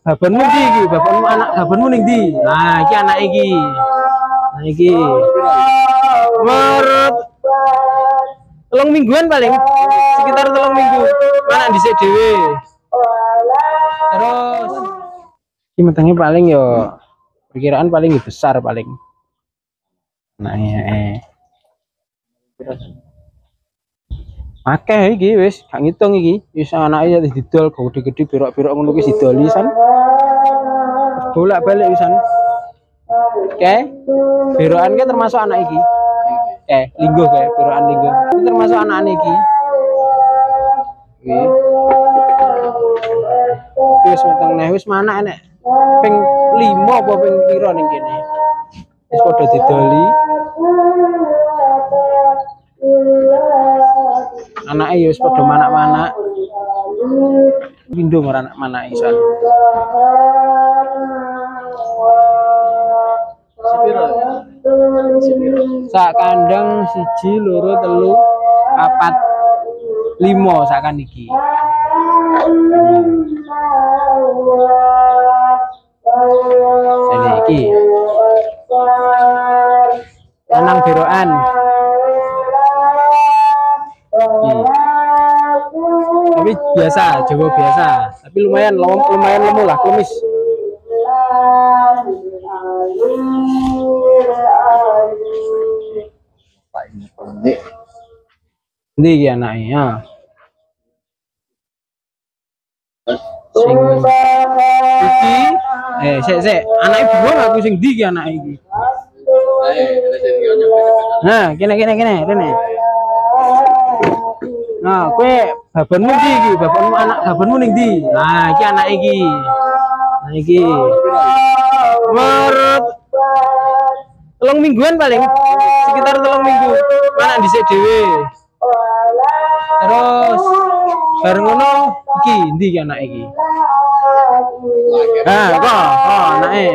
babanmu ndi iki? Bapakmu anak babanmu ning ndi? Nah, iki anak iki. Nah, iki. Menurut 3 mingguan paling. Sekitar 3 minggu. Mana dhisik dhewe. Terus iki metenge paling yo perkiraan paling besar paling. Nah, akeh iki wis gak ngitung iki. Wis anake didol gede-gede berok-berok ngono ki didoli san. Bolak-balik wisan. Oke. Berokan ki termasuk anak iki. Linggo kae, berokan linggo. Iki termasuk anakane iki. Iki. Wis meteng neh wis manak enek ping 5 apa ping pira ning kene. Wis padha didoli. Anake ya wis padha manak-manak. Pindho marang anak-anak isan. Sak kandang 1, 2, 3, 4, 5 sakan iki. Ini iki. Lanang berokan. Tapi biasa, Jawa biasa. Tapi lumayan lemu lah, klemis. Ndi iki anake ya. Sing iki sik anake bingung aku sing ndi iki anake iki. Nah, kene. Nah, kowe babanmu ndi iki? Babanmu ning ndi? Nah, iki anake iki. Nah, iki. Menurut 3 mingguan paling. Sekitar 3 minggu. Mana dhisik dhewe. Terus bareng ngono iki ndi iki anake iki? Nah, kok anake.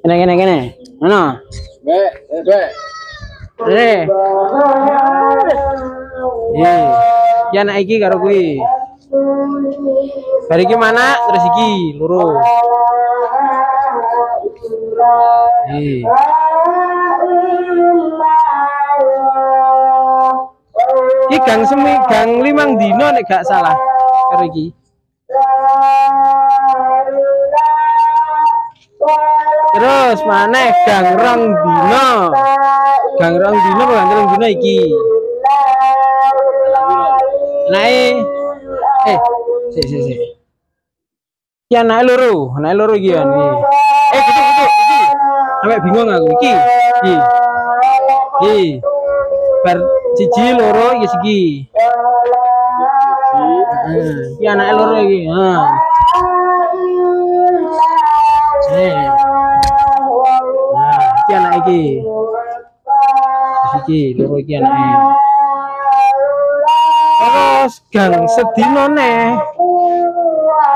Kene. Mana? Iki anak iki karo kuwi. Bar iki mana? Terus iki loro. Iki gang 5 dino nek gak salah karo iki. Terus maneh gang 2 dino. Gang 2 dino apa gang 3 dino iki. Sik. Iki anake loro iki ya iki. Gitu. Sampai bingung aku iki. Bar 1, 2 iki segi. Iki anake loro iki. Iki anak iki. Iki loro iki anake. Terus gang sedino neh.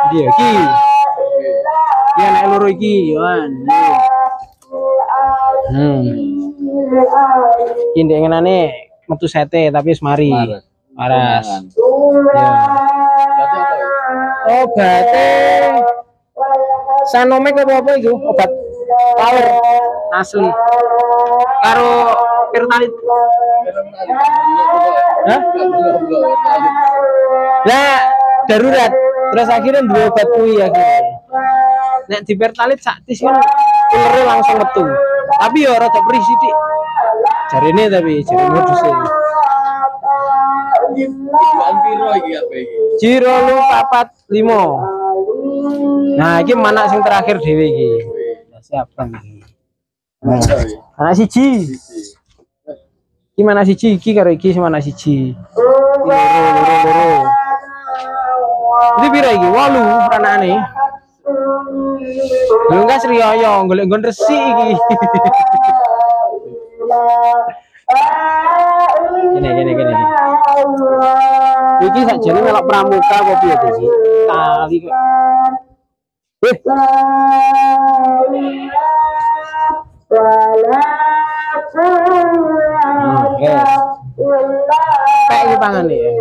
Iki. Iki anak loro iki, Yohan. Iki ndek ngenane metu sete tapi wis mari. Waras. Ya. Obate Sanomek apa itu? Obat power asli. Karo Pertalit. Hah? Lah darurat. Terus akhirnya dua obat kuwi akhirnya. Nek di Pertalit saktis kan ulere langsung metu. Tapi ya rada perih sithik. Jarene tapi jarene moduse. Tujuan piro iki apa iki? Jiro lu 45. Nah, iki manak sing terakhir dhewe iki. Siap kan iki. Anak siji. Iki mana siji iki karo iki sing mana siji. Loro. Iki pira iki? 8 anakane. Lho enggak Sriyaya, golek nggon resik iki. Gini. Iki sakjane melok pramuka apa piye to sih? Kali kok. Kayak iki pangane ya.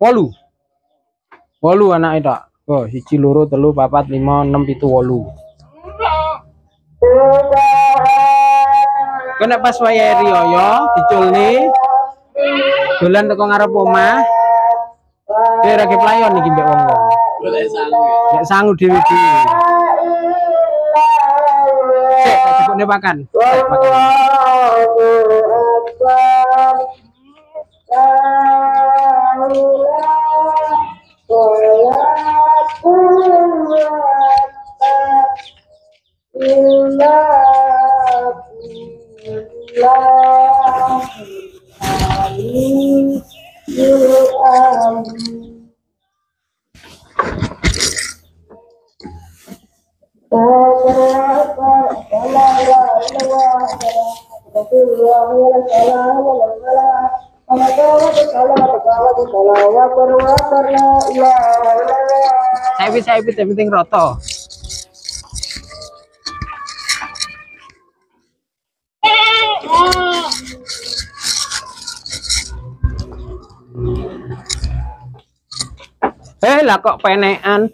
Wolu. Wolu anak itu. Oh, siji loro telu papat lima enam pitu wolu. Kena pas wayahe riyaya diculne dolan teko ngarep omah. Ora ke playon iki mbek wong-wong. Nek sangu dhewe-dhewe. Cek tak cukupne makan. Saya penting roto. Lah kok penekan.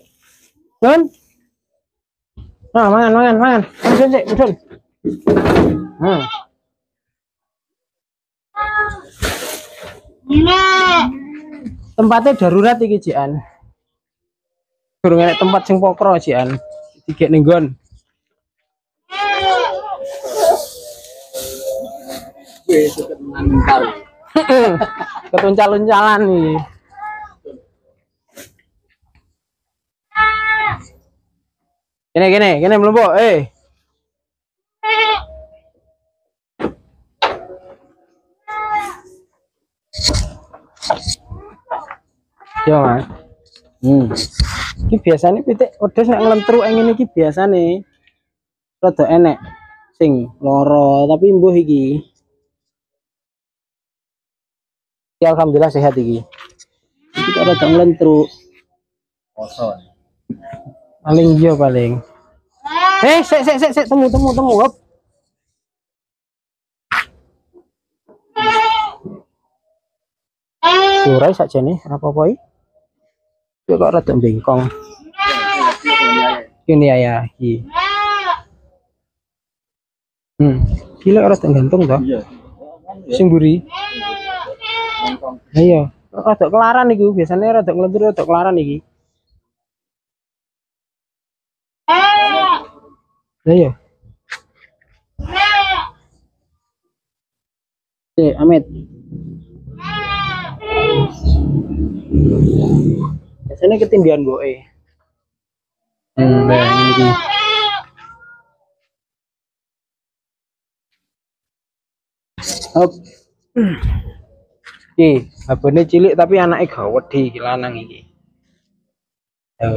Nun. Nah, mangan. Betul. Tempatnya darurat iki, Jian. Durung enek tempat sing pokro, Jian. Dikek ning nggon. Ketuncal-uncalan iki. Gini melempuk, Yo, Mas. Iki biasane pitik wedhus nek nglentruk ngene iki biasane rada enek sing lara, tapi mbuh iki. Ya alhamdulillah sehat iki. Iki kok rada nglentruk. Kosong. Paling iya paling. Sik temu hop. Ora sakjane apa-apa iki. Kok rada bengkong. Ini ya iki. Gila rada gantung toh. Sing mburi. Ayo, rada kelaran iku, biasane rada nglentur rada kelaran iki. Ayo. Amit. Biasanya ketindihan boe. Nah, ini. Hop. Iki, abone cilik tapi anake gawedhe iki lanang iki.